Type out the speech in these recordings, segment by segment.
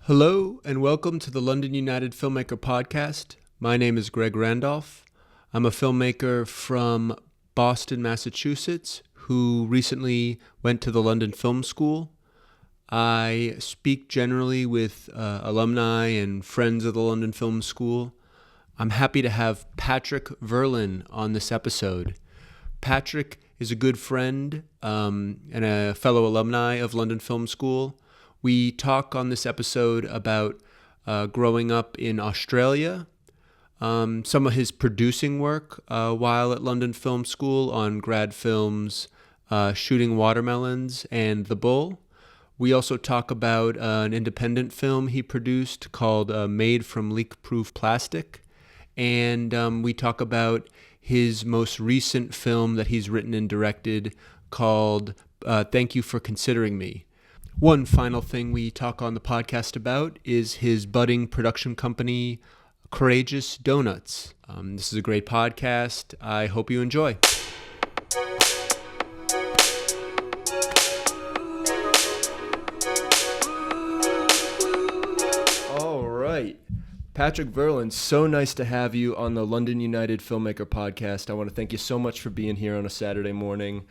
Hello and welcome to the London United Filmmaker Podcast. My name is Greg Randolph. I'm a filmmaker from Boston, Massachusetts, who recently went to the London Film School. I speak generally with alumni and friends of the London Film School. I'm happy to have Patrick Verlin on this episode. Patrick is a good friend and a fellow alumni of London Film School. We talk on this episode about growing up in Australia, some of his producing work while at London Film School on grad films, Shooting Watermelons and The Bull. We also talk about an independent film he produced called Made from Leak-Proof Plastic. And we talk about his most recent film that he's written and directed called Thank You for Considering Me. One final thing we talk on the podcast about is his budding production company, Courageous Donuts. This is a great podcast. I hope you enjoy. All right. Patrick Verlin, so nice to have you on the London United Filmmaker Podcast. I want to thank you so much for being here on a Saturday morning.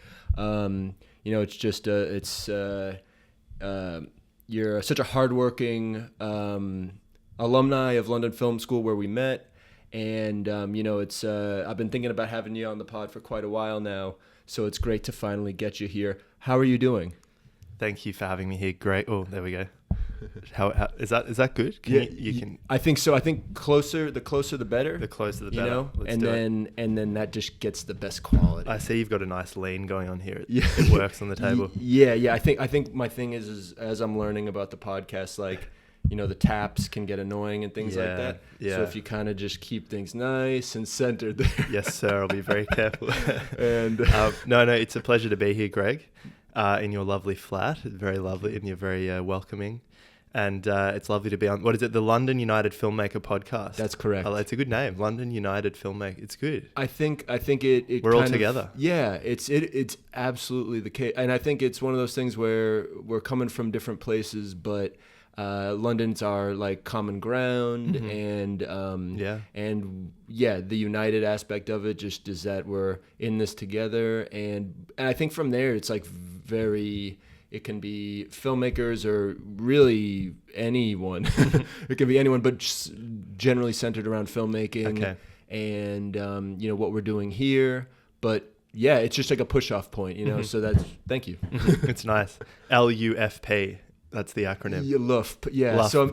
You're such a hardworking alumni of London Film School where we met, and I've been thinking about having you on the pod for quite a while now, so it's great to finally get you here. How are you doing? Thank you for having me here. Great. Oh, there we go. How is that good? You can. I think so. I think the closer the better. The closer the better. And then that just gets the best quality. I see you've got a nice lean going on here. It works on the table. Yeah. I think my thing is as I'm learning about the podcast, like, the taps can get annoying and things like that. Yeah. So if you kind of just keep things nice and centered there. Yes, sir. I'll be very careful. And no, it's a pleasure to be here, Greg, in your lovely flat. Very lovely, and you're very welcoming. And it's lovely to be on, what is it, the London United Filmmaker Podcast? That's correct. It's a good name, London United Filmmaker. It's good. I think it we're all together. Yeah, it's absolutely the case. And I think it's one of those things where we're coming from different places, but London's our like common ground. Mm-hmm. And the united aspect of it just is that we're in this together. And I think from there it's like it can be filmmakers or really anyone. It can be anyone, but just generally centered around filmmaking. Okay. And, what we're doing here. But, yeah, it's just like a push-off point, Mm-hmm. So thank you. It's nice. LUFP. That's the acronym. LUFP. Yeah. LUFP. So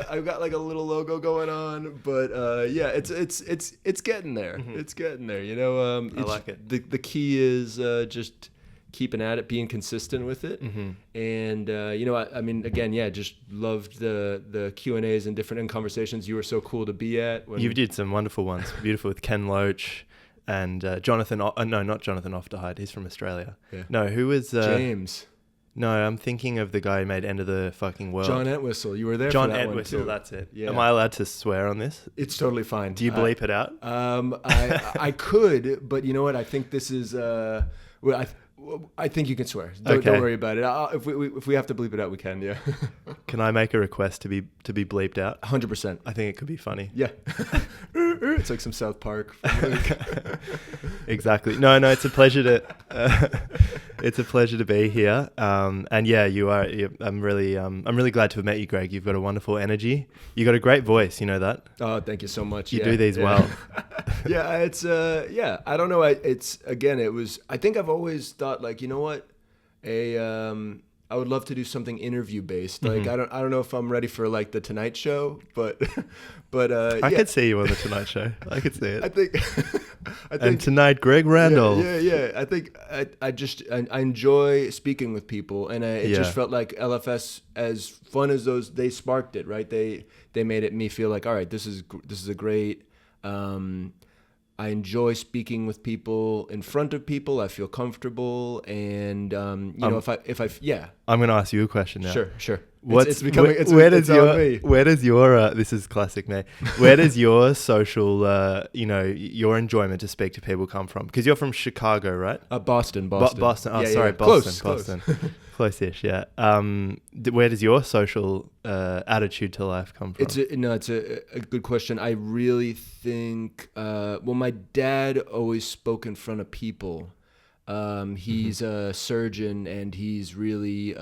I've got like a little logo going on, but it's getting there. Mm-hmm. It's getting there. I like it. The key is just keeping at it, being consistent with it. Mm-hmm. And, again, just loved the Q&As and different conversations you were so cool to be at. You did some wonderful ones. Beautiful with Ken Loach and Jonathan. No, not Jonathan Ofterhide. He's from Australia. Yeah. No, who was... James. No, I'm thinking of the guy who made End of the Fucking World. John Entwistle. You were there John for that Entwistle, one too. that's it. Yeah. Am I allowed to swear on this? It's totally fine. Do you bleep it out? I could, but you know what? I think this is... I think you can swear. Don't worry about it. If we have to bleep it out, we can. Yeah. Can I make a request to be bleeped out? 100%. I think it could be funny. Yeah. It's like some South Park. Exactly. No. It's a pleasure to be here. And yeah, you are. I'm really glad to have met you, Greg. You've got a wonderful energy. You got a great voice. You know that. Oh, thank you so much. You do these well. Yeah, it's I don't know. I think I've always thought, like, you know what, I would love to do something interview based. Like, Mm-hmm. I don't know if I'm ready for like the Tonight Show, but I could see you on the Tonight Show. I could see it. I think. And tonight, Greg Randolph. Yeah. I think I enjoy speaking with people, and it just felt like LFS, as fun as those, they sparked it, right? They made me feel like, all right, this is a great. I enjoy speaking with people, in front of people. I feel comfortable, and I'm going to ask you a question now. Sure. This is classic me. Where does your social, your enjoyment to speak to people come from? Because you're from Chicago, right? Boston. Boston. Oh, Yeah, sorry, yeah. Boston. Close. Close-ish, yeah. Where does your social attitude to life come from? It's a good question. I really think, my dad always spoke in front of people. He's a surgeon, and he's really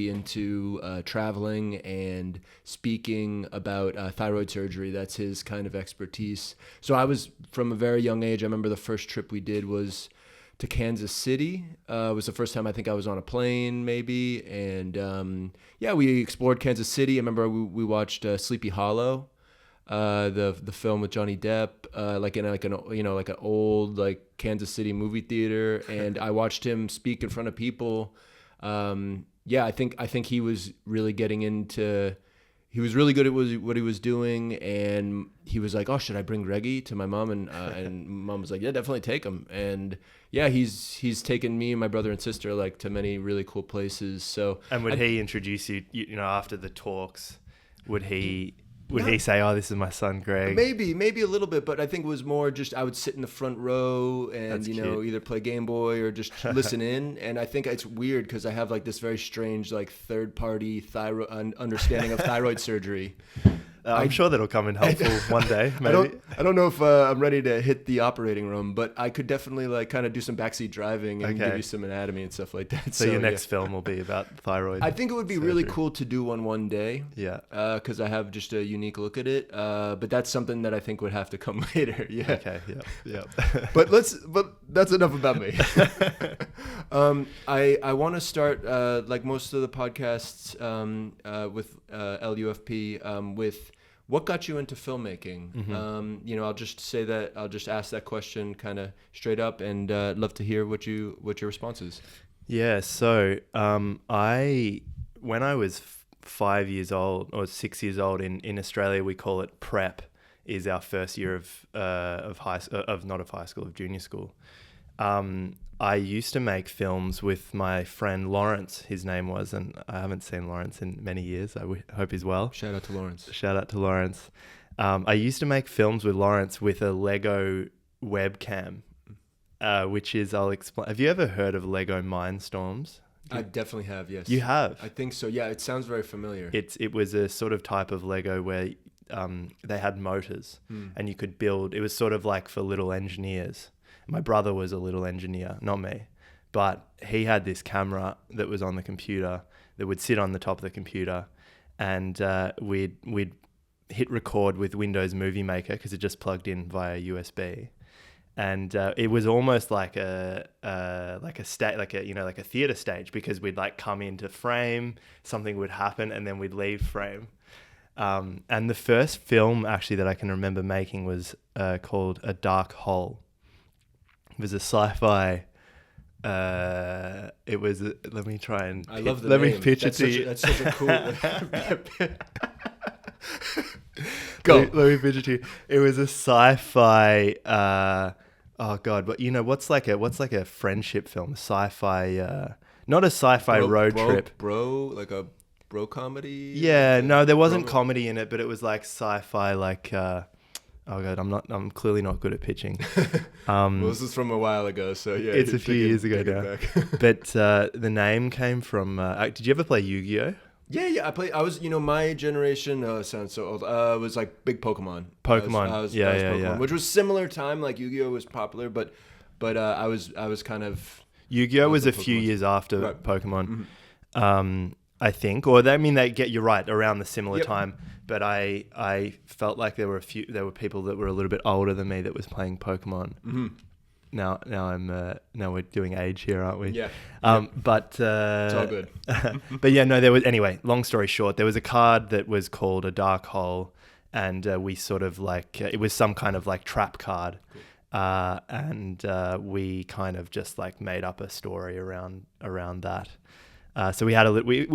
into traveling and speaking about thyroid surgery. That's his kind of expertise. So I was, from a very young age, I remember the first trip we did was to Kansas City. It was the first time I think I was on a plane, maybe. And we explored Kansas City. I remember we watched Sleepy Hollow, the film with Johnny Depp, like in an old like Kansas City movie theater, and I watched him speak in front of people. I think he was really getting into. He was really good at what he was doing, and he was like, "Oh, should I bring Greggy to my mom?" And mom was like, "Yeah, definitely take him." And yeah, he's taken me and my brother and sister like to many really cool places. So and would he introduce you? You know, after the talks, would he say, "Oh, this is my son, Greg"? Maybe a little bit, but I think it was more just I would sit in the front row and That's cute. Either play Game Boy or just listen in. And I think it's weird because I have like this very strange like third party understanding of thyroid surgery. I'm sure that'll come in helpful one day. Maybe. I don't know if I'm ready to hit the operating room, but I could definitely like kind of do some backseat driving and give you some anatomy and stuff like that. So your next film will be about thyroid. I think it would be really cool to do one day. Yeah. Because I have just a unique look at it. But that's something that I think would have to come later. Yeah. Okay. Yeah. But that's enough about me. I want to start like most of the podcasts with LUFP with what got you into filmmaking. Mm-hmm. I'll just ask that question kind of straight up, and love to hear what your response is. Yeah. So when I was 5 years old or 6 years old in Australia, we call it prep. Is our first year of junior school. I used to make films with my friend Lawrence, his name was, and I haven't seen Lawrence in many years. I hope he's well. Shout out to Lawrence. I used to make films with Lawrence with a Lego webcam, which is, I'll explain. Have you ever heard of Lego Mindstorms? I definitely have, yes. You have? I think so, yeah. It sounds very familiar. It was a sort of type of Lego where they had motors and you could build. It was sort of like for little engineers. My brother was a little engineer, not me, but he had this camera that was on the computer that would sit on the top of the computer, and we'd hit record with Windows Movie Maker because it just plugged in via USB, and it was almost like a theater stage, because we'd like come into frame, something would happen, and then we'd leave frame. And the first film actually that I can remember making was called A Dark Hole. It was a sci-fi. It was. Let me try and. I love the name. Let me pitch it to you. That's such a cool. Go. Let me pitch it to you. It was a sci-fi. Oh God! But what's like a friendship film? Sci-fi. Not a sci-fi road trip. Like a bro comedy. Yeah. No, there wasn't comedy in it, but it was like sci-fi. Like. Oh God, I'm clearly not good at pitching. Well, this is from a while ago, so yeah. It's a few years ago now. But the name came from. Did you ever play Yu-Gi-Oh? Yeah. I was, my generation. Oh, it sounds so old. Was like big Pokemon. Pokemon. Yeah. Which was similar time. Like Yu-Gi-Oh was popular, but I was kind of. Yu-Gi-Oh was a few years after Pokemon. Mm-hmm. I think, you're right, around the similar time. But I felt like there were people that were a little bit older than me that was playing Pokemon. Mm-hmm. Now we're doing age here, aren't we? Yeah. But it's all good. But yeah, no, anyway, long story short, there was a card that was called A Dark Hole, and we sort of like it was some kind of like trap card. Cool. And we kind of just like made up a story around that. So we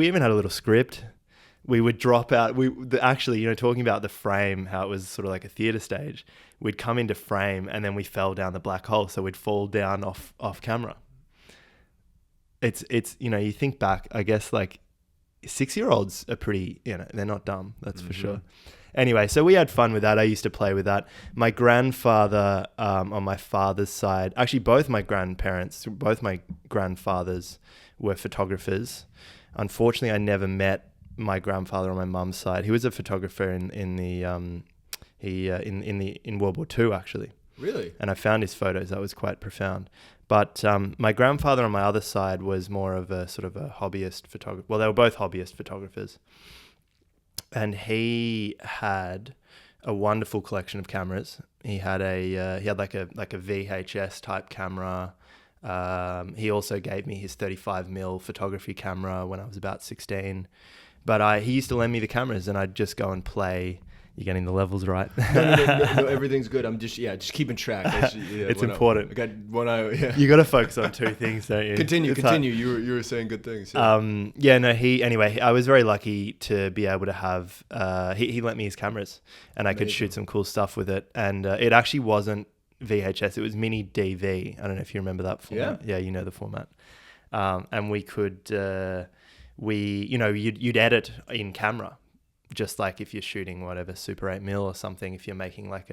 even had a little script. We would drop out. Talking about the frame, how it was sort of like a theater stage. We'd come into frame and then we fell down the black hole. So we'd fall down off camera. It's you think back, I guess, like 6-year-olds are pretty, they're not dumb, that's for sure. Anyway, so we had fun with that. I used to play with that. My grandfather on my father's side, actually both my grandfathers were photographers. Unfortunately, I never met my grandfather on my mum's side. He was a photographer in World War II, actually. Really? And I found his photos. That was quite profound. But my grandfather on my other side was more of a sort of a hobbyist photographer. Well, they were both hobbyist photographers. And he had a wonderful collection of cameras. He had like a VHS type camera. He also gave me his 35mm photography camera when I was about 16. But he used to lend me the cameras, and I'd just go and play. You're getting the levels right. No, everything's good. I'm just keeping track. It's important. I got one eye. Yeah. You got to focus on two things, don't you? Continue. You were saying good things. Yeah. Anyway, I was very lucky to be able to have. He lent me his cameras, and I could shoot some cool stuff with it. And it actually wasn't VHS. It was mini DV. I don't know if you remember that format. Yeah, you know the format. And we could, you'd edit in camera. Just like if you're shooting whatever Super 8mm or something, if you're making like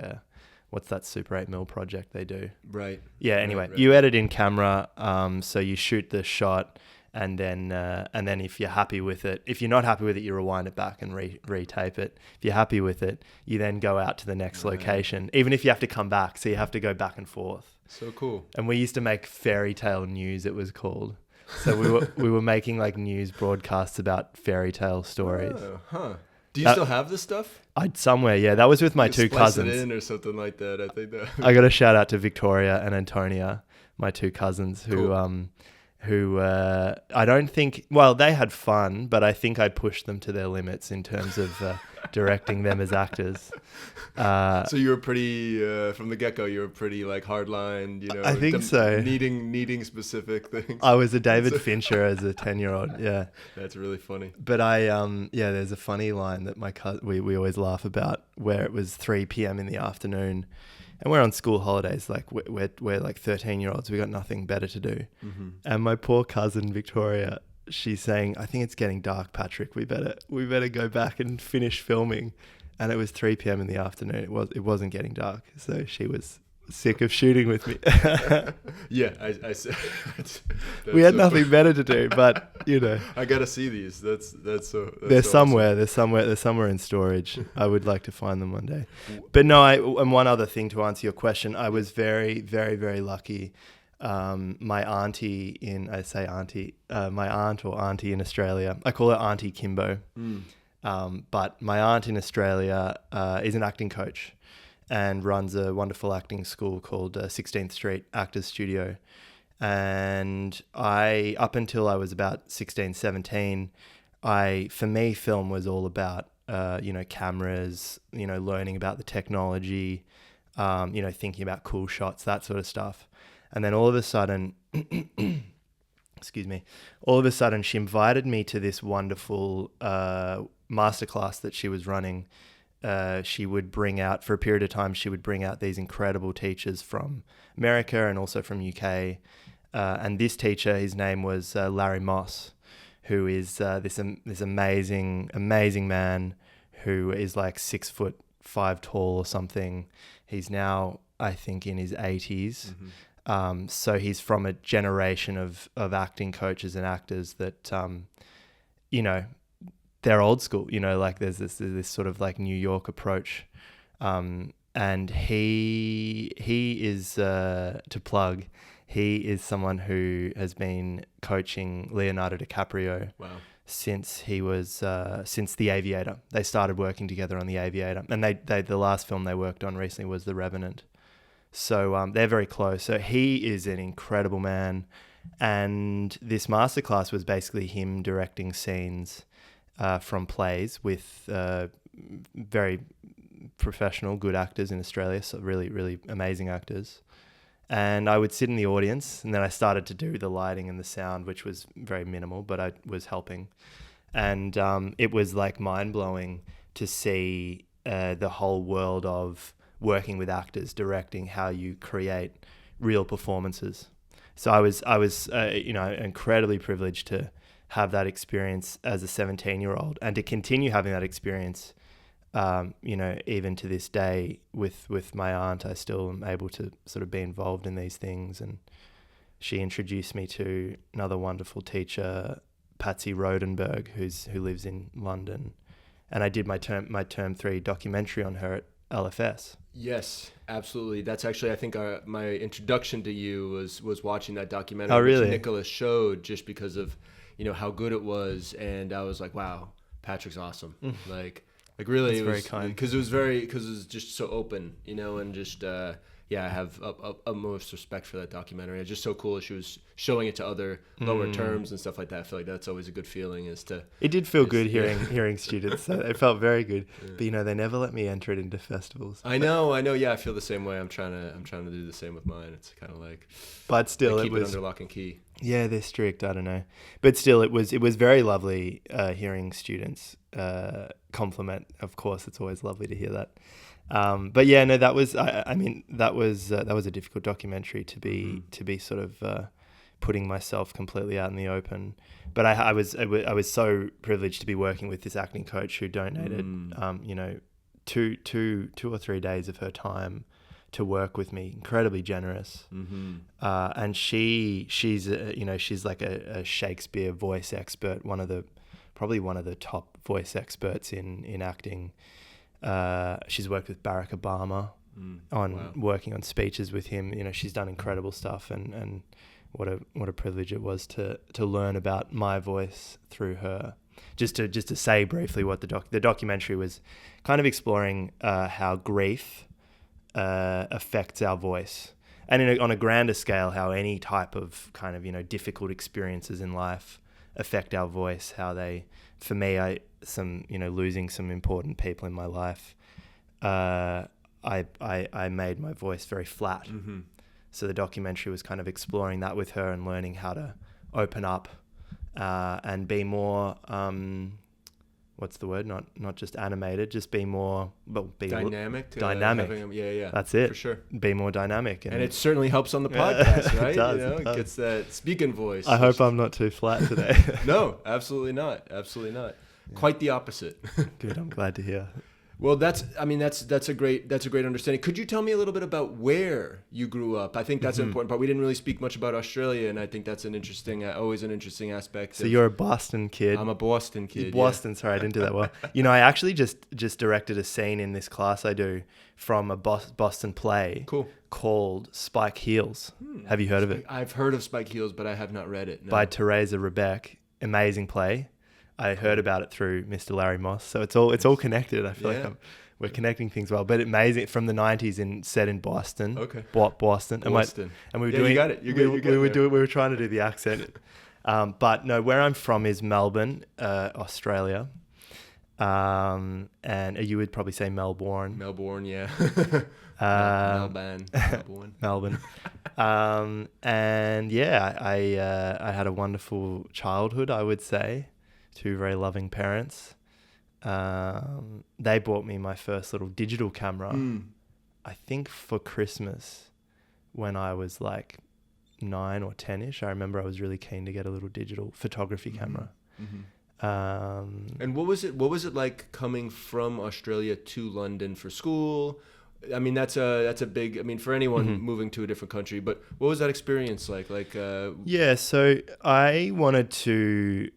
what's that Super 8mm project they do? Right. Yeah. Anyway, right. You edit in camera, so you shoot the shot, and then if you're happy with it, if you're not happy with it, you rewind it back and retape it. If you're happy with it, you then go out to the next location, even if you have to come back. So you have to go back and forth. So cool. And we used to make fairy tale news, it was called. So we were making like news broadcasts about fairy tale stories. Oh, huh. Do you still have this stuff? Somewhere, yeah. That was with my two cousins. It in or something like that. I think that. I got to shout out to Victoria and Antonia, my two cousins, who I don't think. Well, they had fun, but I think I pushed them to their limits in terms of directing them as actors. So you were pretty from the get-go. You were pretty like hardline. I think so. Needing specific things. I was a David Fincher as a 10-year-old. Yeah, that's really funny. But there's a funny line that we always laugh about, where it was 3 p.m. in the afternoon, and we're on school holidays. Like we're like 13-year-olds. We got nothing better to do. Mm-hmm. And my poor cousin Victoria, she's saying, "I think it's getting dark, Patrick. We better go back and finish filming." And it was 3 p.m. in the afternoon. It wasn't getting dark, so she was sick of shooting with me. Yeah, I said we had nothing better to do, but I gotta see these. That's so. They're so somewhere. awesome. They're somewhere in storage. I would like to find them one day. But no, and one other thing to answer your question, I was very, very, very lucky. My auntie my aunt or auntie in Australia, I call her Auntie Kimbo. But my aunt in Australia is an acting coach and runs a wonderful acting school called 16th Street Actors Studio. And up until I was about 16, 17, for me, film was all about, cameras, learning about the technology, thinking about cool shots, that sort of stuff. And then all of a sudden, she invited me to this wonderful masterclass that she was running. She would bring out, for a period of time, these incredible teachers from America and also from UK. And this teacher, his name was Larry Moss, who is this amazing man who is like 6'5" tall or something. He's now, I think, in his 80s. Mm-hmm. So he's from a generation of acting coaches and actors that, they're old school, like there's this sort of like New York approach. And he is, to plug, he is someone who has been coaching Leonardo DiCaprio. Wow. Since he was, since The Aviator. They started working together on The Aviator. And the last film they worked on recently was The Revenant. So they're very close. So he is an incredible man. And this masterclass was basically him directing scenes from plays with very professional, good actors in Australia. So really, really amazing actors. And I would sit in the audience, and then I started to do the lighting and the sound, which was very minimal, but I was helping. And it was like mind-blowing to see the whole world of working with actors, directing, how you create real performances. So I was incredibly privileged to have that experience as a 17-year-old and to continue having that experience, even to this day with my aunt, I still am able to sort of be involved in these things. And she introduced me to another wonderful teacher, Patsy Rodenberg, who lives in London. And I did my term 3 documentary on her at LFS. Yes, absolutely. That's actually, I think, my introduction to you was watching that documentary, Oh, really? which Nicholas showed, just because of, how good it was. And I was like, wow, Patrick's awesome. Like really, it was very kind, because it was just so open, and just, I have utmost respect for that documentary. It's just so cool. She was showing it to other lower terms and stuff like that. I feel like that's always a good feeling. It did feel good hearing students. So it felt very good. Yeah. But they never let me enter it into festivals. I know. Yeah, I feel the same way. I'm trying to do the same with mine. It's kind of like, but still, keep it under lock and key. Yeah, they're strict. I don't know, but still, it was very lovely hearing students compliment. Of course, it's always lovely to hear that. But yeah, no, that was, that was a difficult documentary to be sort of putting myself completely out in the open. But I was so privileged to be working with this acting coach who donated, 2 or 3 days of her time to work with me. Incredibly generous. And she's like a Shakespeare voice expert, probably one of the top voice experts in acting. She's worked with Barack Obama working on speeches with him. She's done incredible stuff, and what a privilege it was to learn about my voice through her. Just to say briefly what the documentary was kind of exploring how grief affects our voice, and on a grander scale, how any type of kind of difficult experiences in life affect our voice. How they, for me, losing some important people in my life, I made my voice very flat. So the documentary was kind of exploring that with her and learning how to open up and be more, what's the word? Not just animated, just be more, be dynamic. Yeah. That's it. For sure. Be more dynamic. And it certainly helps on the podcast, right? It does, it gets that speaking voice. I hope I'm not too flat today. No, absolutely not. Absolutely not. Yeah. Quite the opposite. Good. I'm glad to hear. Well, that's a great understanding. Could you tell me a little bit about where you grew up? I think that's an important part. We didn't really speak much about Australia, and I think that's always an interesting aspect. So you're a Boston kid. I'm a Boston kid. Boston. Yeah. Sorry, I didn't do that well. I actually just directed a scene in this class I do from a Boston play. Cool. Called Spike Heels. Have you heard of it? I've heard of Spike Heels, but I have not read it. No. By Teresa Rebeck. Amazing play. I heard about it through Mr. Larry Moss, so it's all connected. I feel like we're connecting things well. But amazing, from the 90s set in Boston. Okay. Boston. And we were doing. You got it. We were trying to do the accent. But no, where I'm from is Melbourne, Australia. And you would probably say Melbourne. Melbourne, yeah. Melbourne. And yeah, I had a wonderful childhood, I would say. 2 very loving parents. They bought me my first little digital camera, I think for Christmas, when I was like 9 or 10ish. I remember I was really keen to get a little digital photography camera. And what was it like coming from Australia to London for school? I mean, that's a big, for anyone moving to a different country, but what was that experience like? Yeah, so I wanted to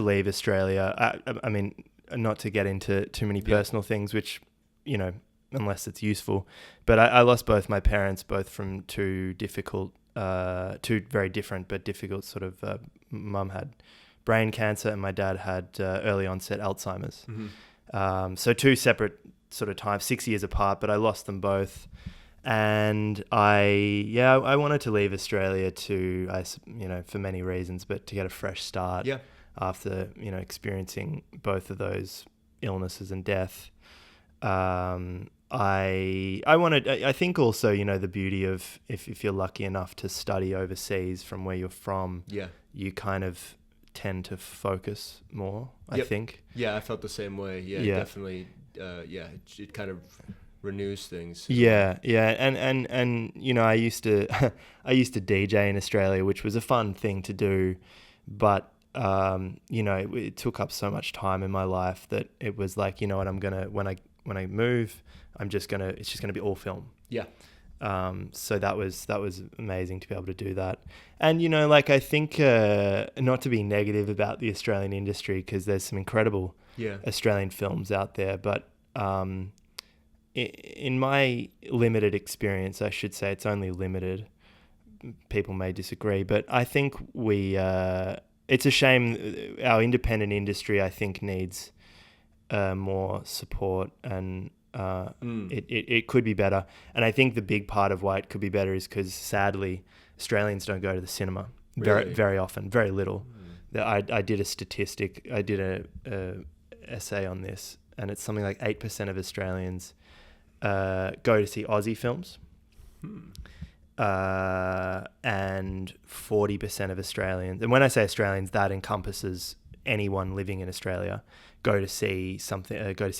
leave Australia. I mean, not to get into too many personal things, which, unless it's useful, but I lost both my parents, both from two very different but difficult sort of, mum had brain cancer and my dad had early onset Alzheimer's. So 2 separate sort of times, 6 years apart, but I lost them both. And I wanted to leave Australia for many reasons, but to get a fresh start after, experiencing both of those illnesses and death. I think also, the beauty of if you're lucky enough to study overseas from where you're from, you kind of tend to focus more, I think. Yeah, I felt the same way. Yeah. Definitely. It kind of renews things. Yeah, and I used to DJ in Australia, which was a fun thing to do, but it took up so much time in my life that it was like, you know what, when I move, it's just gonna be all film. Yeah. So that was amazing to be able to do that. And, like, I think, not to be negative about the Australian industry, because there's some incredible Australian films out there, but in my limited experience, I should say it's only limited. People may disagree, but I think it's a shame. Our independent industry, I think, needs more support, and it could be better. And I think the big part of why it could be better is because, sadly, Australians don't go to the cinema very, very often, very little. I did a statistic. I did a essay on this, and it's something like 8% of Australians go to see Aussie films. And 40% of Australians, and when I say Australians, that encompasses anyone living in Australia, go to see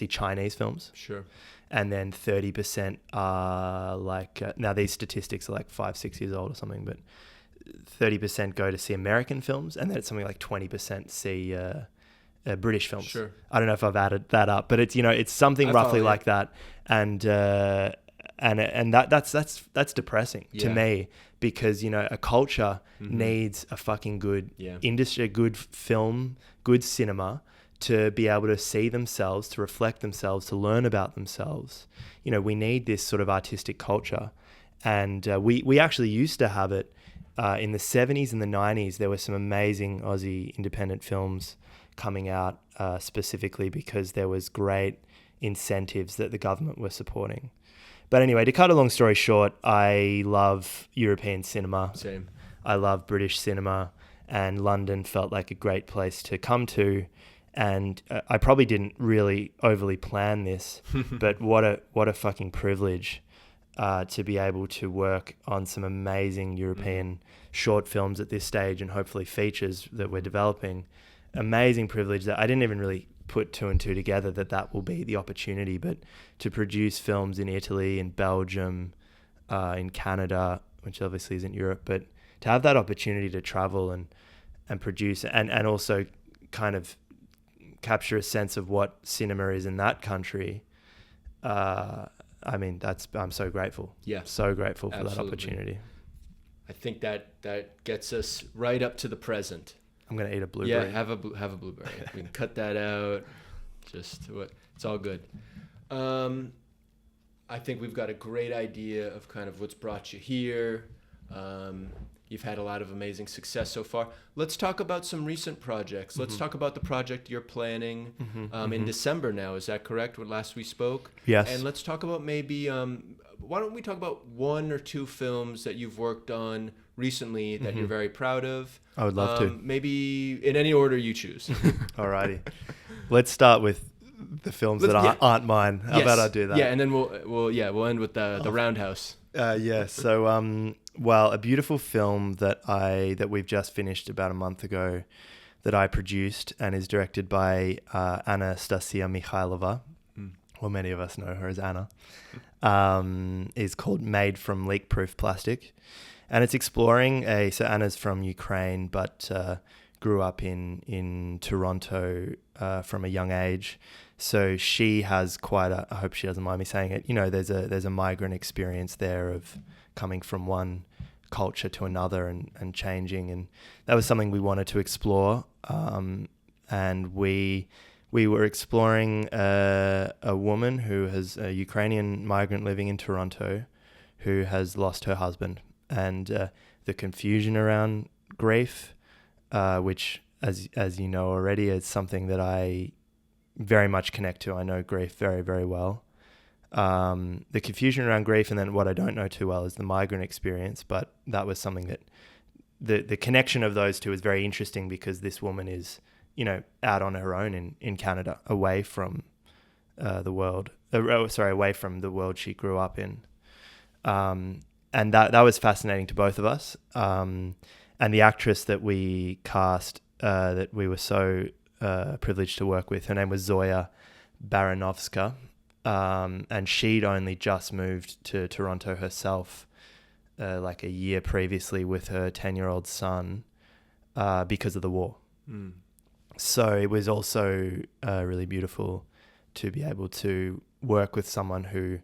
Chinese films. Sure. And then 30% are like, now these statistics are like 5-6 years old or something, but 30% go to see American films, and then it's something like 20% see British films. Sure. I don't know if I've added that up, but it's something roughly like that. And that's depressing to me, because a culture needs a fucking good industry, good film, good cinema, to be able to see themselves, to reflect themselves, to learn about themselves. We need this sort of artistic culture, and we actually used to have it in the 70s and the 90s. There were some amazing Aussie independent films coming out, specifically because there was great incentives that the government were supporting. But anyway, to cut a long story short, I love European cinema. Same. I love British cinema, and London felt like a great place to come to. And I probably didn't really overly plan this, but what a fucking privilege to be able to work on some amazing European short films at this stage, and hopefully features that we're developing. Amazing privilege that I didn't even really put two and two together, that will be the opportunity, but to produce films in Italy, in Belgium, in Canada, which obviously isn't Europe, but to have that opportunity to travel and produce and also kind of capture a sense of what cinema is in that country. I'm so grateful. Yeah. So grateful for that opportunity. I think that gets us right up to the present. I'm going to eat a blueberry. Yeah, have a blueberry. We can cut that out. It's all good. I think we've got a great idea of kind of what's brought you here. You've had a lot of amazing success so far. Let's talk about some recent projects. Let's talk about the project you're planning in December now. Is that correct? When last we spoke? Yes. And let's talk about maybe, why don't we talk about one or two films that you've worked on recently that you're very proud of? I would love to. Maybe in any order you choose. Alrighty. Let's start with the films that aren't mine. How about I do that? Yeah, and then we'll end with the roundhouse. So a beautiful film that we've just finished about a month ago, that I produced and is directed by Anastasia Mikhailova, or many of us know her as Anna, is called Made from Leak-Proof Plastic. And it's exploring so Anna's from Ukraine, but grew up in Toronto from a young age. So she has quite I hope she doesn't mind me saying it, there's a migrant experience there of coming from one culture to another and changing. And that was something we wanted to explore. And we were exploring a woman who has a Ukrainian migrant living in Toronto who has lost her husband, and the confusion around grief, which, as you know already, is something that I very much connect to. I know grief very, very well. The confusion around grief, and then what I don't know too well is the migrant experience, but that was something that the connection of those two is very interesting, because this woman is, out on her own in Canada, away from the world, away from the world she grew up in. And that was fascinating to both of us. And the actress that we cast, that we were so privileged to work with, her name was Zoya Baranovska. And she'd only just moved to Toronto herself, like a year previously, with her 10-year-old son, because of the war. So it was also really beautiful to be able to work with someone who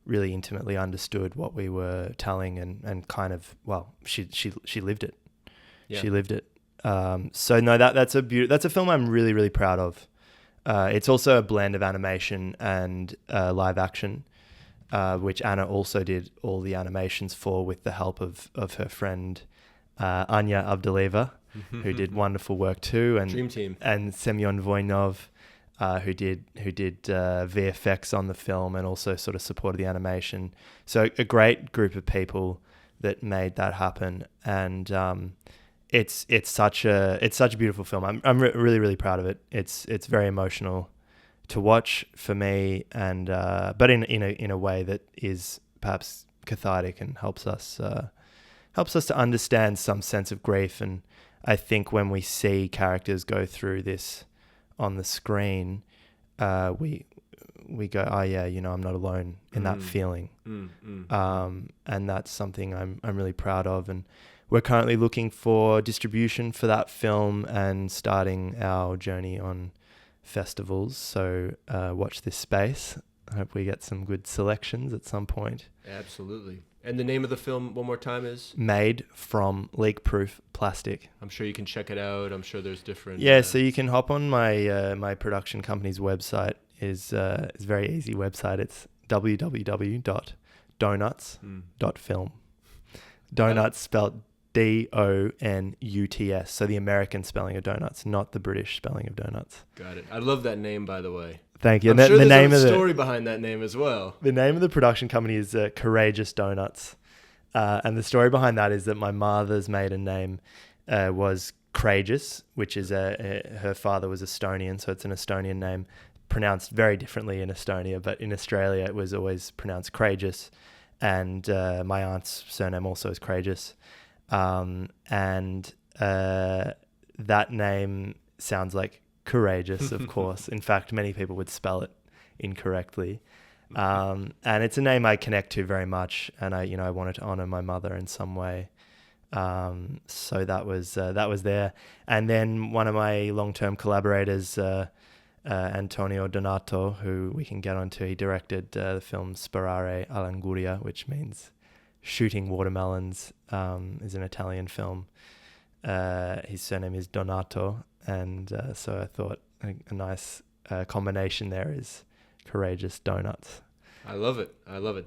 really intimately understood what we were telling and kind of, well, she lived it. Yeah. She lived it. So no, that's a film I'm really, really proud of. It's also a blend of animation and live action, which Anna also did all the animations for with the help of her friend Anya Abduleva, who did wonderful work too, and Dream Team, and Semyon Voynov, who did VFX on the film and also sort of supported the animation. So a great group of people that made that happen, and it's such a beautiful film. I'm really, really proud of it. It's very emotional to watch for me, and but in a way that is perhaps cathartic and helps us to understand some sense of grief. And I think when we see characters go through this on the screen, we go, oh yeah, I'm not alone in that feeling. And that's something I'm really proud of. And we're currently looking for distribution for that film and starting our journey on festivals. So watch this space. I hope we get some good selections at some point. Absolutely. And the name of the film, one more time, is? Made from leak-proof plastic. I'm sure you can check it out. I'm sure there's different... Yeah, so you can hop on my my production company's website. It's a very easy website. It's www.donuts.film. Donuts spelled DONUTS. So the American spelling of donuts, not the British spelling of donuts. Got it. I love that name, by the way. Thank you. I'm sure there's a story behind that name as well. The name of the production company is Courageous Donuts. And the story behind that is that my mother's maiden name was Courageous, which is her father was Estonian, so it's an Estonian name, pronounced very differently in Estonia, but in Australia it was always pronounced Courageous. And my aunt's surname also is Courageous. And that name sounds like courageous, of course. In fact, many people would spell it incorrectly. And it's a name I connect to very much, and I wanted to honor my mother in some way. So that was there. And then one of my long-term collaborators, Antonio Donato, who we can get onto, he directed the film Sparare all'Anguria, which means shooting watermelons, is an Italian film. His surname is Donato, and so I thought a nice combination there is Courageous Donuts. I love it.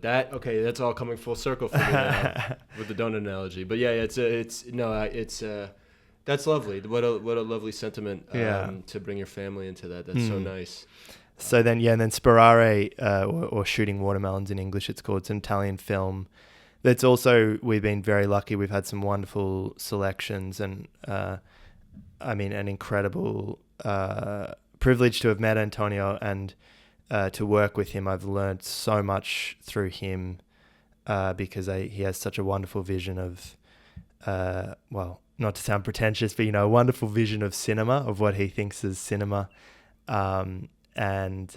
That's all coming full circle for me now with the donut analogy. But yeah, that's lovely. What a lovely sentiment to bring your family into that. That's so nice. So then Sparare, or Shooting Watermelons in English, it's called. It's an Italian film. That's also, we've been very lucky. We've had some wonderful selections, and an incredible privilege to have met Antonio and to work with him. I've learned so much through him because he has such a wonderful vision of, not to sound pretentious, but a wonderful vision of cinema, of what he thinks is cinema. And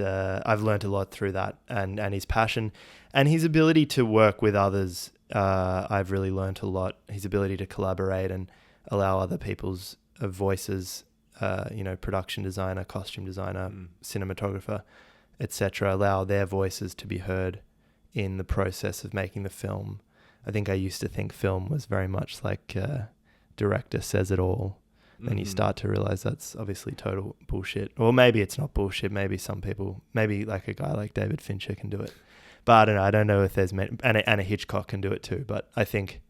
I've learned a lot through that, and his passion and his ability to work with others. I've really learned a lot. His ability to collaborate and allow other people's voices, production designer, costume designer, cinematographer, etc., allow their voices to be heard in the process of making the film. I think I used to think film was very much like director says it all. Then you start to realize that's obviously total bullshit. Or maybe it's not bullshit. Maybe some people, maybe like a guy like David Fincher can do it. But I don't know. I don't know if there's many, and a Hitchcock can do it too. But I think,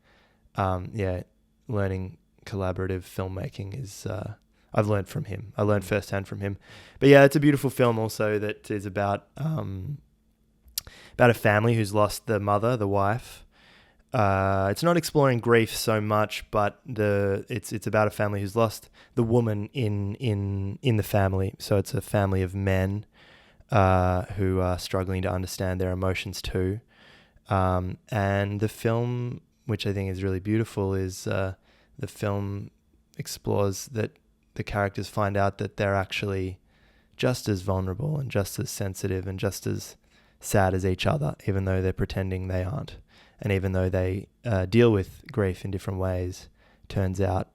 learning collaborative filmmaking is, I've learned from him. I learned firsthand from him. But yeah, it's a beautiful film also that is about a family who's lost the mother, the wife. It's not exploring grief so much, but it's about a family who's lost the woman in the family. So it's a family of men who are struggling to understand their emotions too. And the film, which I think is really beautiful, is the film explores that the characters find out that they're actually just as vulnerable and just as sensitive and just as sad as each other, even though they're pretending they aren't. And even though they deal with grief in different ways, turns out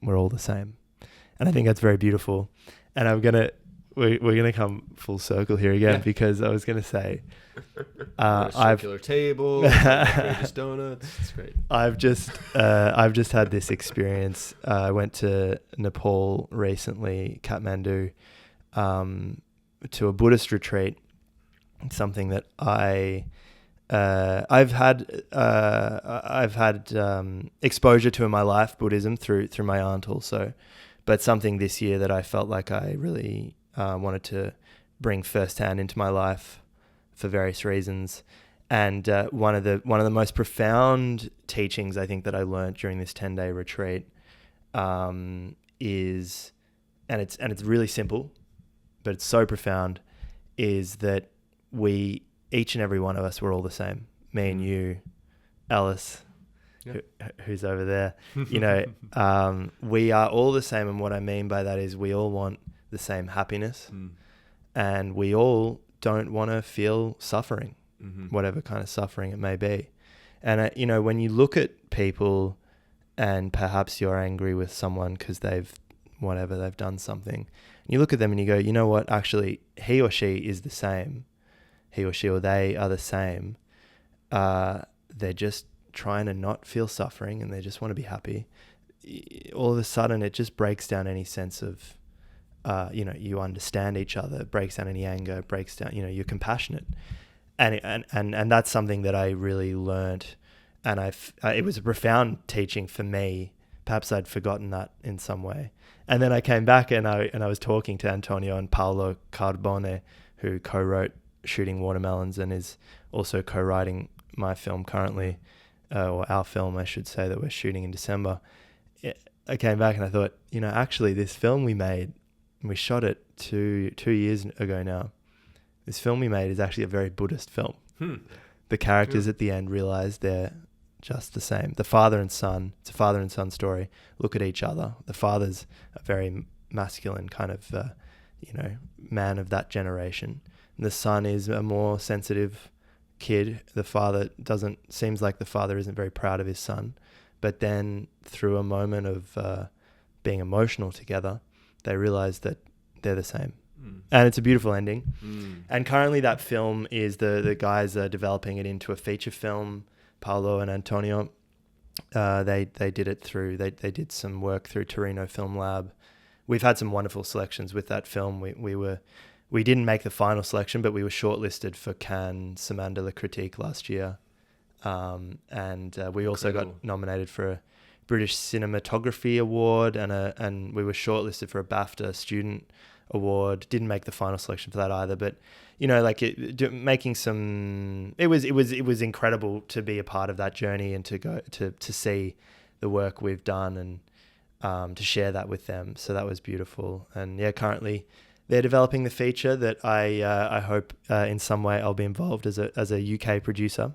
we're all the same. And I think that's very beautiful. And we're gonna come full circle here again, because I was gonna say, a circular table, greatest donuts. It's great. I've just had this experience. I went to Nepal recently, Kathmandu, to a Buddhist retreat. Something that I've had exposure to in my life, Buddhism through my aunt also, but something this year that I felt like I really wanted to bring firsthand into my life for various reasons. And one of the most profound teachings I think that I learned during this 10-day retreat is, and it's really simple, but it's so profound, is that each and every one of us, we're all the same. Me and you, Alice, who's over there, we are all the same. And what I mean by that is we all want the same happiness, and we all don't want to feel suffering, whatever kind of suffering it may be. And, when you look at people and perhaps you're angry with someone because they've done something, you look at them and you go, you know what, actually, he or she is the same. He or she or they are the same. They're just trying to not feel suffering and they just want to be happy. All of a sudden, it just breaks down any sense of, you understand each other. It breaks down any anger. It breaks down, you're compassionate. And that's something that I really learned. And it was a profound teaching for me. Perhaps I'd forgotten that in some way. And then I came back and I was talking to Antonio and Paolo Carbone, who co-wrote Shooting Watermelons and is also co-writing my film currently, or our film, I should say, that we're shooting in December. I came back and I thought, actually this film we made, we shot it 2 years ago now. This film we made is actually a very Buddhist film. The characters at the end realize they're just the same. The father and son, it's a father and son story, look at each other. The father's a very masculine kind of, man of that generation. The son is a more sensitive kid. The father seems like the father isn't very proud of his son. But then through a moment of being emotional together, they realize that they're the same. And it's a beautiful ending. And currently that film is, the guys are developing it into a feature film, Paolo and Antonio. They did it through, they did some work through Torino Film Lab. We've had some wonderful selections with that film. We didn't make the final selection, but we were shortlisted for Cannes Semaine de la Critique last year. And we also got nominated for a British Cinematography Award and we were shortlisted for a BAFTA Student Award. Didn't make the final selection for that either, but making some, it was incredible to be a part of that journey and to go to see the work we've done and to share that with them. So that was beautiful. And currently they're developing the feature that I hope in some way I'll be involved as a UK producer.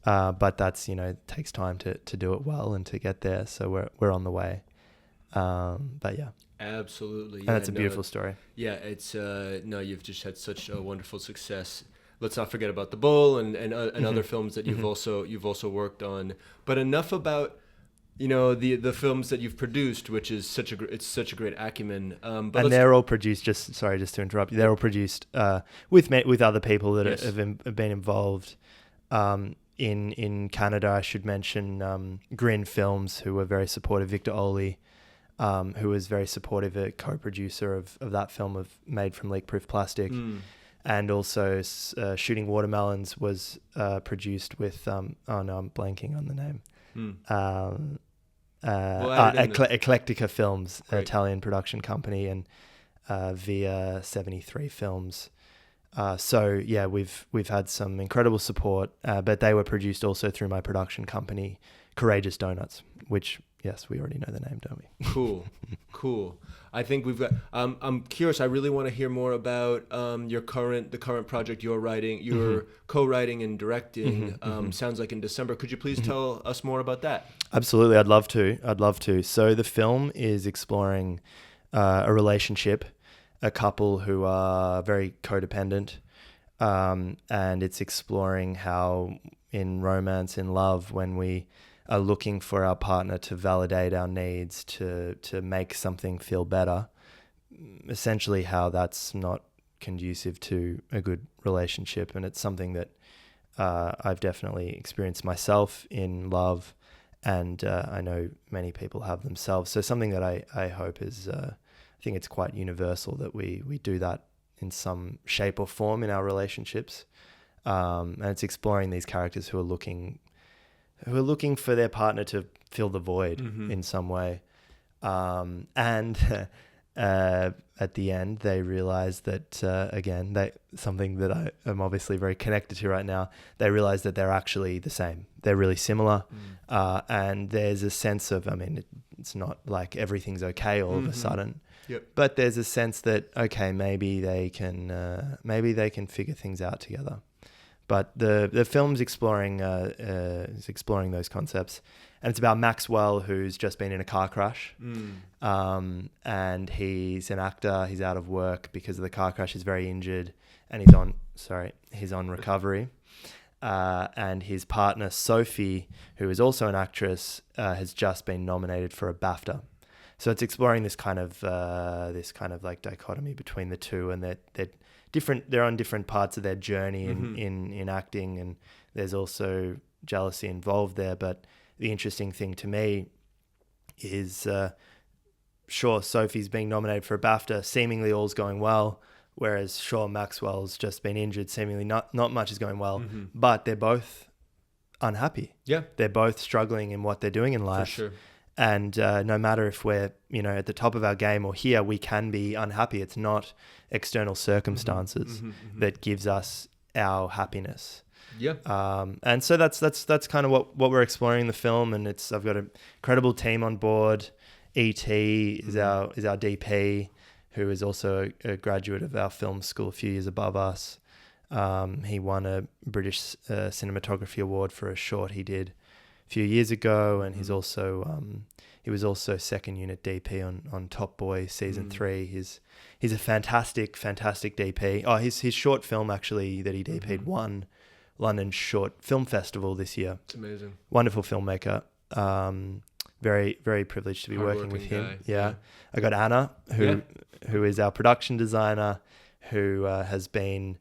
But that's, takes time to do it well and to get there. So we're on the way. But yeah. Absolutely. And it's a beautiful story. Yeah, it's you've just had such a wonderful success. Let's not forget about The Bull and other films that you've also worked on. But enough about the films that you've produced, which is such a great acumen. But they're all produced. Just to interrupt you. They're all produced with other people that have been involved. In Canada, I should mention Grin Films, who were very supportive. Victor Oli, who was very supportive, a co-producer of that film Made from Leak-Proof Plastic. And also Shooting Watermelons was produced with, I'm blanking on the name. Eclectica Films, an Italian production company, and via 73 Films. We've had some incredible support, but they were produced also through my production company, Courageous Donuts, which, yes, we already know the name, don't we? Cool. I think we've got, I'm curious, I really want to hear more about the current project you're writing, you're co-writing and directing, sounds like in December. Could you please tell us more about that? Absolutely, I'd love to. So the film is exploring a relationship, a couple who are very codependent, and it's exploring how in romance, in love, when we are looking for our partner to validate our needs, to make something feel better, essentially how that's not conducive to a good relationship. And it's something that I've definitely experienced myself in love, and I know many people have themselves. So something that I hope is, I think it's quite universal that we do that in some shape or form in our relationships. And it's exploring these characters who are looking for their partner to fill the void in some way. And at the end, they realize that, again, something that I am obviously very connected to right now, they realize that they're actually the same. They're really similar. And there's a sense of, I mean, it's not like everything's okay all of a sudden. Yep. But there's a sense that, okay, maybe they can figure things out together. But the film's exploring those concepts, and it's about Maxwell, who's just been in a car crash, and he's an actor. He's out of work because of the car crash. He's very injured, and he's on recovery. And his partner Sophie, who is also an actress, has just been nominated for a BAFTA. So it's exploring this kind of like dichotomy between the two, and they're different. They're on different parts of their journey in acting, and there's also jealousy involved there. But the interesting thing to me is, sure, Sophie's being nominated for a BAFTA, seemingly all's going well, whereas sure, Maxwell's just been injured, seemingly not much is going well, but they're both unhappy. Yeah, they're both struggling in what they're doing in life. for sure. And no matter if we're, at the top of our game or here, we can be unhappy. It's not external circumstances that gives us our happiness. Yeah. And so that's kind of what we're exploring in the film. And I've got an incredible team on board. E.T. is our DP, who is also a graduate of our film school a few years above us. He won a British cinematography award for a short he did a few years ago, and he was also second unit DP on Top Boy season 3. He's a fantastic DP. Oh, his short film actually that he DP'd won London Short Film Festival this year. It's amazing. Wonderful filmmaker. Very, very privileged to be working with him. Yeah. I got Anna, who is our production designer, who has been,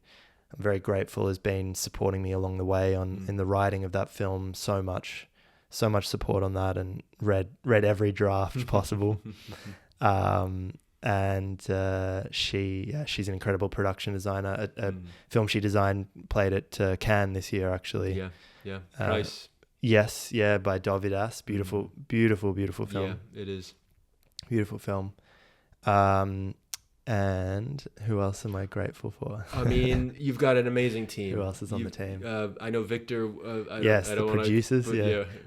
I'm very grateful, has been supporting me along the way in the writing of that film. So much support on that, and read every draft possible. And she's an incredible production designer. A film she designed played at Cannes this year, actually. Yeah. Price. Yes, by Dovidas. Beautiful film. Yeah, it is. Beautiful film. And who else am I grateful for? I mean, you've got an amazing team. Who else is on the team? I know Victor. The producers.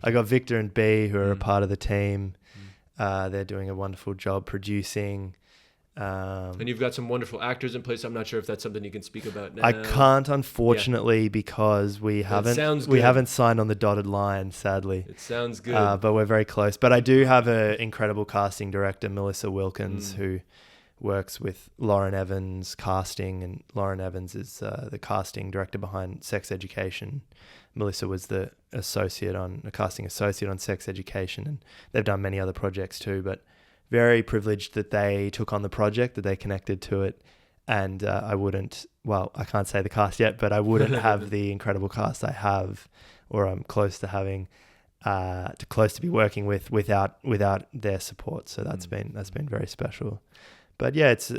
I got Victor and B, who are a part of the team. They're doing a wonderful job producing. And you've got some wonderful actors in place. I'm not sure if that's something you can speak about now. I can't, unfortunately, because we haven't signed on the dotted line, sadly. It sounds good. But we're very close. But I do have an incredible casting director, Melissa Wilkins, who works with Lauren Evans casting, and Lauren Evans is the casting director behind Sex Education. Melissa was the casting associate on Sex Education, and they've done many other projects too, but very privileged that they took on the project, that they connected to it. And I can't say the cast yet, but I wouldn't have the incredible cast I have, or I'm close to having, close to be working with without their support. So that's been very special. But yeah, it's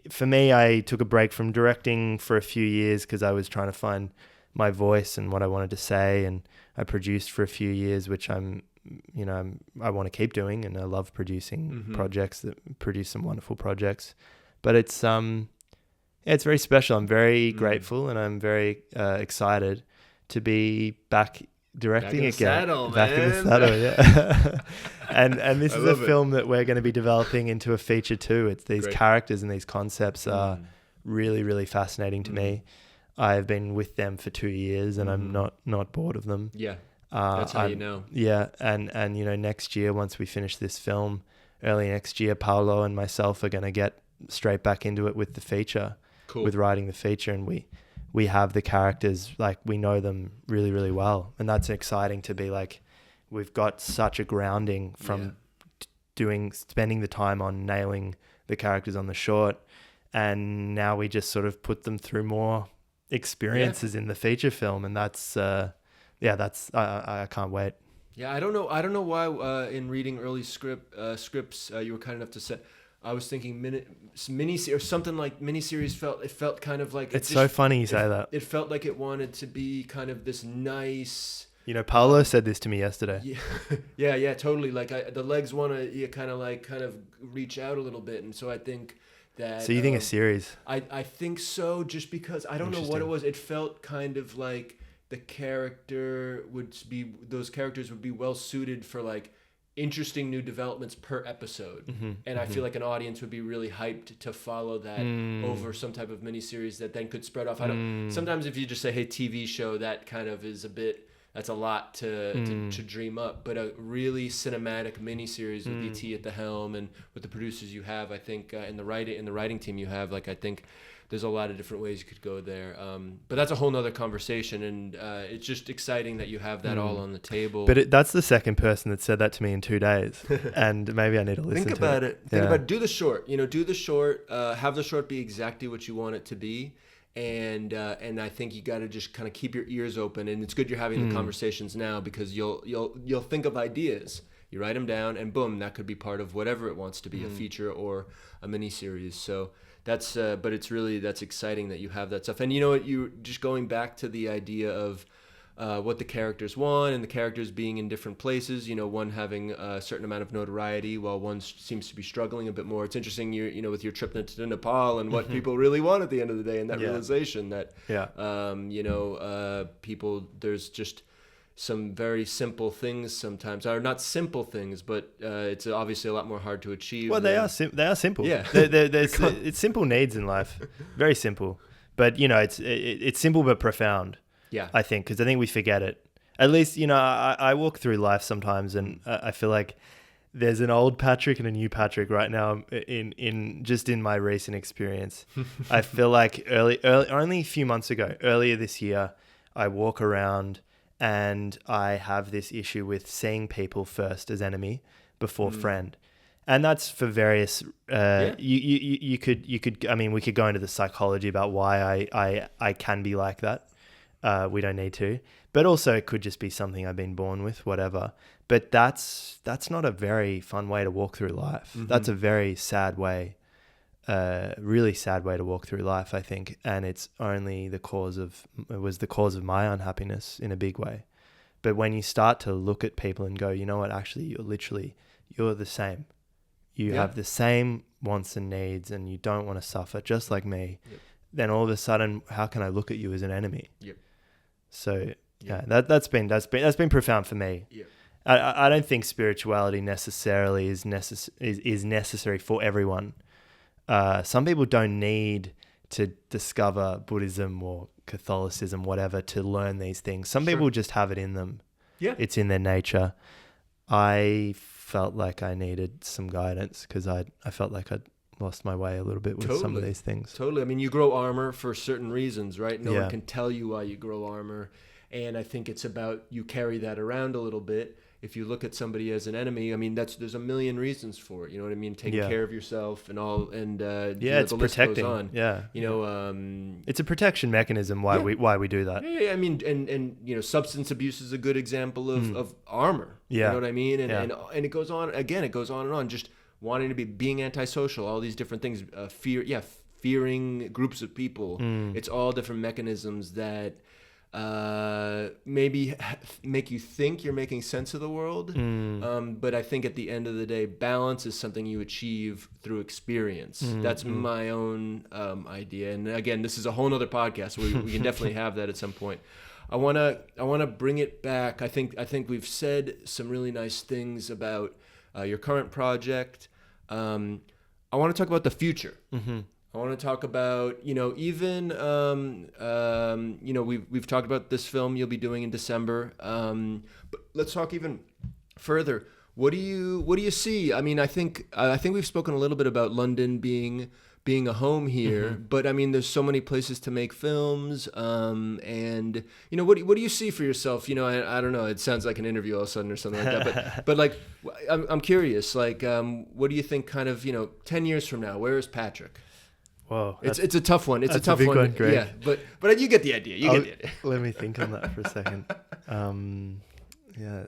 for me, I took a break from directing for a few years because I was trying to find my voice and what I wanted to say. And I produced for a few years, which I want to keep doing. And I love producing projects that produce some wonderful projects. But it's very special. I'm very grateful, and I'm very excited to be back directing again. Back in the saddle, yeah. and this is a film that we're going to be developing into a feature too. It's these characters and these concepts are really, really fascinating to me. I've been with them for 2 years, and I'm not bored of them. Yeah, that's how you know. Yeah, and next year, once we finish this film, early next year, Paolo and myself are going to get straight back into it with the feature, with writing the feature, and we have the characters, like we know them really, really well. And that's exciting to be like, we've got such a grounding from spending the time on nailing the characters on the short, and now we just sort of put them through more experiences in the feature film, and that's I can't wait. Yeah, I don't know why in reading early scripts you were kind enough to say. I was thinking mini or something like miniseries felt kind of like it's so funny you say that. It felt like it wanted to be kind of this nice. You know, Paolo said this to me yesterday. Yeah, totally. Like the legs want to kind of reach out a little bit, and so I think that. So you think a series? I think so, just because I don't know what it was. It felt kind of like those characters would be well suited for like interesting new developments per episode, and I feel like an audience would be really hyped to follow that over some type of miniseries that then could spread off. Sometimes if you just say, hey, TV show, that kind of is that's a lot to dream up, but a really cinematic miniseries with ET at the helm and with the producers you have, I think in the writing team you have, like I think there's a lot of different ways you could go there. But that's a whole nother conversation, and it's just exciting that you have that all on the table. But that's the second person that said that to me in 2 days, and maybe I need to listen to it. Think about it. Do the short. Do the short. Have the short be exactly what you want it to be. And I think you got to just kind of keep your ears open, and it's good you're having the conversations now, because you'll think of ideas, you write them down, and boom, that could be part of whatever it wants to be, a feature or a mini series. So that's but that's exciting that you have that stuff. And you know what, you just going back to the idea of what the characters want, and the characters being in different places, one having a certain amount of notoriety while one seems to be struggling a bit more. It's interesting, with your trip to Nepal and what people really want at the end of the day, and that realization that, people, there's just some very simple things sometimes, or not simple things, but it's obviously a lot more hard to achieve. Well, they are simple. Yeah. It's simple needs in life. Very simple. But, it's simple but profound. Yeah, I think, because I think we forget it. At least, I walk through life sometimes, and I feel like there's an old Patrick and a new Patrick right now in my recent experience. I feel like only a few months ago, earlier this year, I walk around and I have this issue with seeing people first as enemy before friend. And that's for various, you could, I mean, we could go into the psychology about why I can be like that. We don't need to, but also it could just be something I've been born with, whatever. But that's not a very fun way to walk through life. That's a very sad way, really sad way to walk through life, I think. And it's only it was the cause of my unhappiness in a big way. But when you start to look at people and go, you know what, actually you're the same. You have the same wants and needs, and you don't want to suffer just like me. Yep. Then all of a sudden, how can I look at you as an enemy? Yep. So that's been profound for me. Yep. I don't think spirituality necessarily is necessary for everyone. Some people don't need to discover Buddhism or Catholicism, whatever, to learn these things. Some people just have it in them. Yeah, it's in their nature. I felt like I needed some guidance because I felt like I'd lost my way a little bit with some of these things. Totally. I mean, you grow armor for certain reasons, right? No one can tell you why you grow armor. And I think it's about you carry that around a little bit. If you look at somebody as an enemy, I mean, there's a million reasons for it. You know what I mean? Taking care of yourself and all, and it's the protecting. List goes on. Yeah, it's a protection mechanism. Why we do that? Yeah, I mean, and substance abuse is a good example of armor. Yeah, you know what I mean? And it goes on again. It goes on and on. Just wanting to being antisocial, all these different things. Fearing groups of people. It's all different mechanisms that maybe make you think you're making sense of the world. But I think at the end of the day, balance is something you achieve through experience. That's my own idea. And again, this is a whole nother podcast. We can definitely have that at some point. I wanna bring it back. I think we've said some really nice things about your current project. I want to talk about the future. I want to talk about, even, we've talked about this film you'll be doing in December. But let's talk even further. What do you see? I mean, I think we've spoken a little bit about London being being a home here, but I mean, there's so many places to make films. And you know, what do you see for yourself? You know, I don't know. It sounds like an interview all of a sudden or something like that. But like, I'm curious. Like, what do you think? Kind of, 10 years from now, where is Patrick? Whoa, it's a tough one. It's a tough big one. Greg. Yeah, but you get the idea. You get the idea. Let me think on that for a second. Yeah.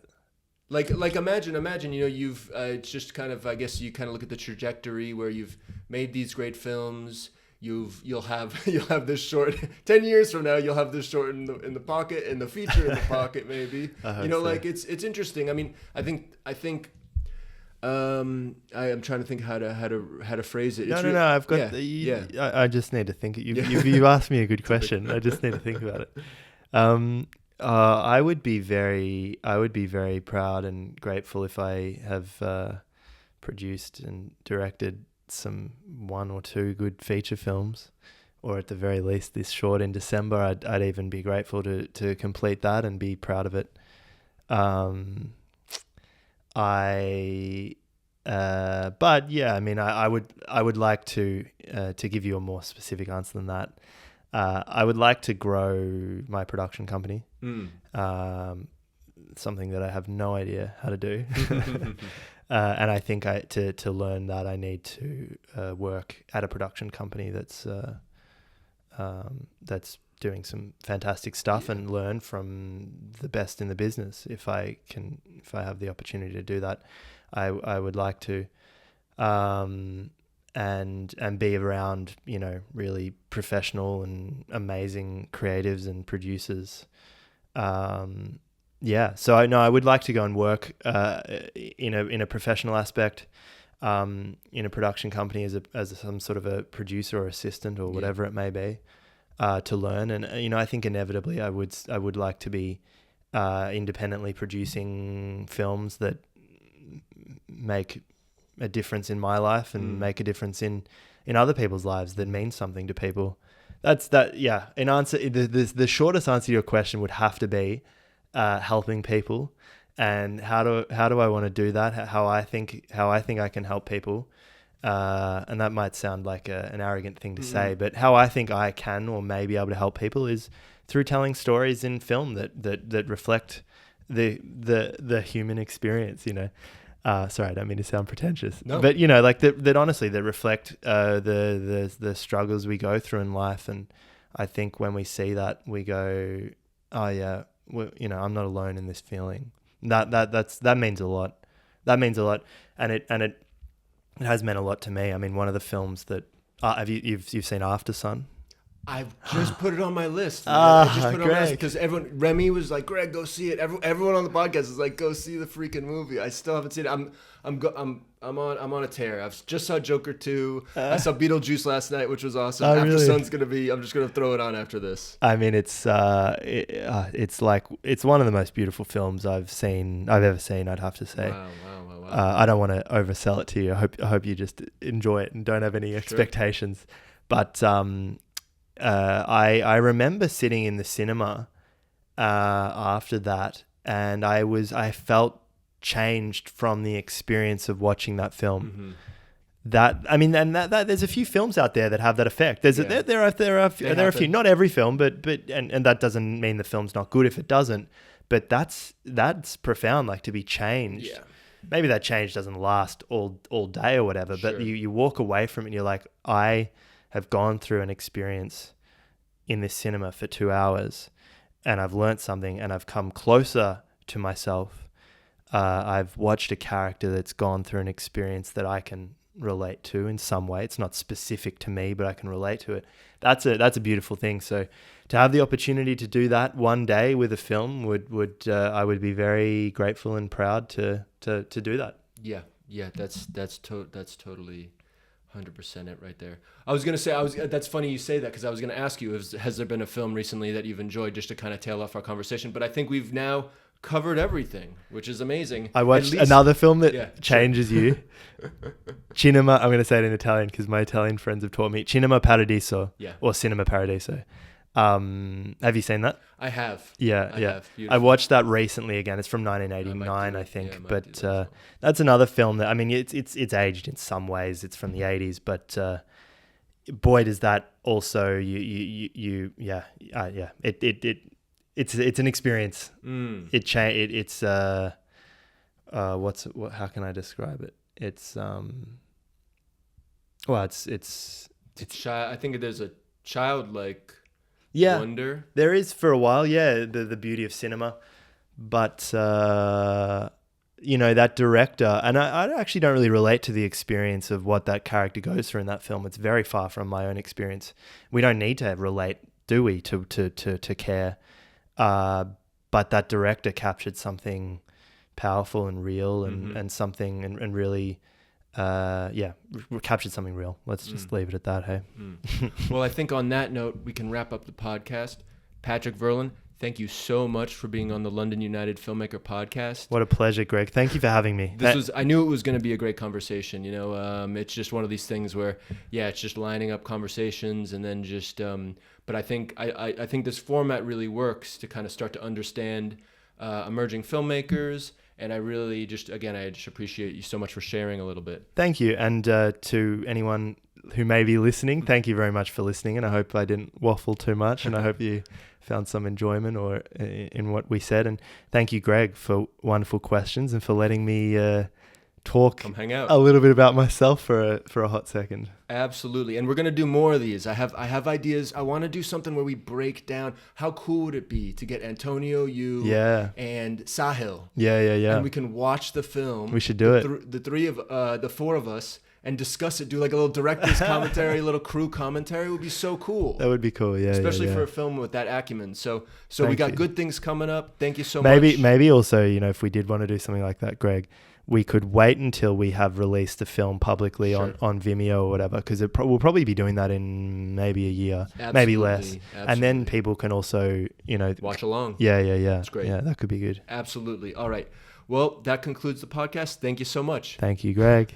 Like imagine, you've it's just kind of, I guess you kind of look at the trajectory where you've made these great films. You'll have this short 10 years from now. You'll have this short in the pocket, and the feature in the pocket, maybe. Like it's interesting. I mean, I think I'm trying to think how to phrase it. No. I've got I just need to think. You've asked me a good question. I just need to think about it. I would be very proud and grateful if I have produced and directed some 1 or 2 good feature films, or at the very least this short in December. I'd even be grateful to complete that and be proud of it. But yeah, I mean, I would like to give you a more specific answer than that. I would like to grow my production company. Something that I have no idea how to do. And I think to learn that, I need to work at a production company that's doing some fantastic stuff and learn from the best in the business. If I have the opportunity to do that, I would like to. And be around, really professional and amazing creatives and producers. So I would like to go and work in a professional aspect, in a production company as some sort of a producer or assistant or whatever it may be, to learn. And I think inevitably I would like to be independently producing films that make a difference in my life and make a difference in other people's lives, that mean something to people. In answer, the shortest answer to your question would have to be helping people. And how do I want to do that? How I think I can help people. And that might sound like an arrogant thing to say, but how I think I can or may be able to help people is through telling stories in film that reflect the human experience, Sorry, I don't mean to sound pretentious. No. But that honestly, that reflect the struggles we go through in life. And I think when we see that, we go, oh yeah, I'm not alone in this feeling. That means a lot. That means a lot, and it has meant a lot to me. I mean, one of the films that you've seen After Sun. I've just put it on my list. I just put it on my list because Remy was like, Greg, go see it. Everyone on the podcast is like, go see the freaking movie. I still haven't seen it. I'm on a tear. I've just saw Joker 2. I saw Beetlejuice last night, which was awesome. After Sun's gonna be. I'm just gonna throw it on after this. I mean, it's one of the most beautiful films I've ever seen. I'd have to say. Wow. I don't want to oversell it to you. I hope you just enjoy it and don't have any expectations. But I remember sitting in the cinema after that, and I felt changed from the experience of watching that film. That there's a few films out there that have that effect. There are a few, not every film, but that doesn't mean the film's not good if it doesn't. But that's profound, like to be changed. Yeah. Maybe that change doesn't last all day or whatever, but you walk away from it and you're like, I have gone through an experience in this cinema for 2 hours, and I've learnt something, and I've come closer to myself. I've watched a character that's gone through an experience that I can relate to in some way. It's not specific to me, but I can relate to it. That's a beautiful thing. So to have the opportunity to do that one day with a film I would be very grateful and proud to do that. Yeah. That's totally 100% it right there. I was gonna say that's funny you say that, because I was gonna ask you, has there been a film recently that you've enjoyed, just to kind of tail off our conversation? But I think we've now covered everything, which is amazing. I watched another film that changes you. Cinema. I'm going to say it in Italian because my Italian friends have taught me. Cinema Paradiso. Yeah. Or Cinema Paradiso. Have you seen that? I have. Yeah. I have. Beautiful. I watched that recently again. It's from 1989, I think. But that's another film that, I mean, it's aged in some ways. It's from the 80s, but boy, does that also it's an experience. It's how can I describe it? It's I think there's a childlike yeah, wonder. there is for a while, the beauty of cinema, but that director, and I actually don't really relate to the experience of what that character goes through in that film. It's very far from my own experience. We don't need to relate, do we, to care? But that director captured something powerful and real and something and really captured something real. Let's just leave it at that, hey? Well, I think on that note, we can wrap up the podcast. Patrick Verlin, thank you so much for being on the London United Filmmaker Podcast. What a pleasure, Greg. Thank you for having me. I knew it was going to be a great conversation. It's just one of these things where, it's just lining up conversations and then just, but I think this format really works to kind of start to understand emerging filmmakers. And I really just appreciate you so much for sharing a little bit. Thank you. And to anyone who may be listening, thank you very much for listening. And I hope I didn't waffle too much. And I hope you found some enjoyment in what we said. And thank you, Greg, for wonderful questions and for letting me talk Come hang out. a little bit about myself for a hot second. Absolutely. And we're going to do more of these. I have ideas. I want to do something where we break down how cool would it be to get Antonio, you, and Sahil. Yeah. And we can watch the film. We should do it. The four of us, and discuss it, do like a little director's commentary, a little crew commentary. Would be so cool. That would be cool, yeah. Especially for a film with that acumen. So we got good things coming up. Thank you so much. much. Maybe also, if we did want to do something like that, Greg, we could wait until we have released the film publicly on Vimeo or whatever, because we'll probably be doing that in maybe a year, maybe less. Absolutely. And then people can also, watch along. Yeah. That's great. Yeah, that could be good. Absolutely. All right. Well, that concludes the podcast. Thank you so much. Thank you, Greg.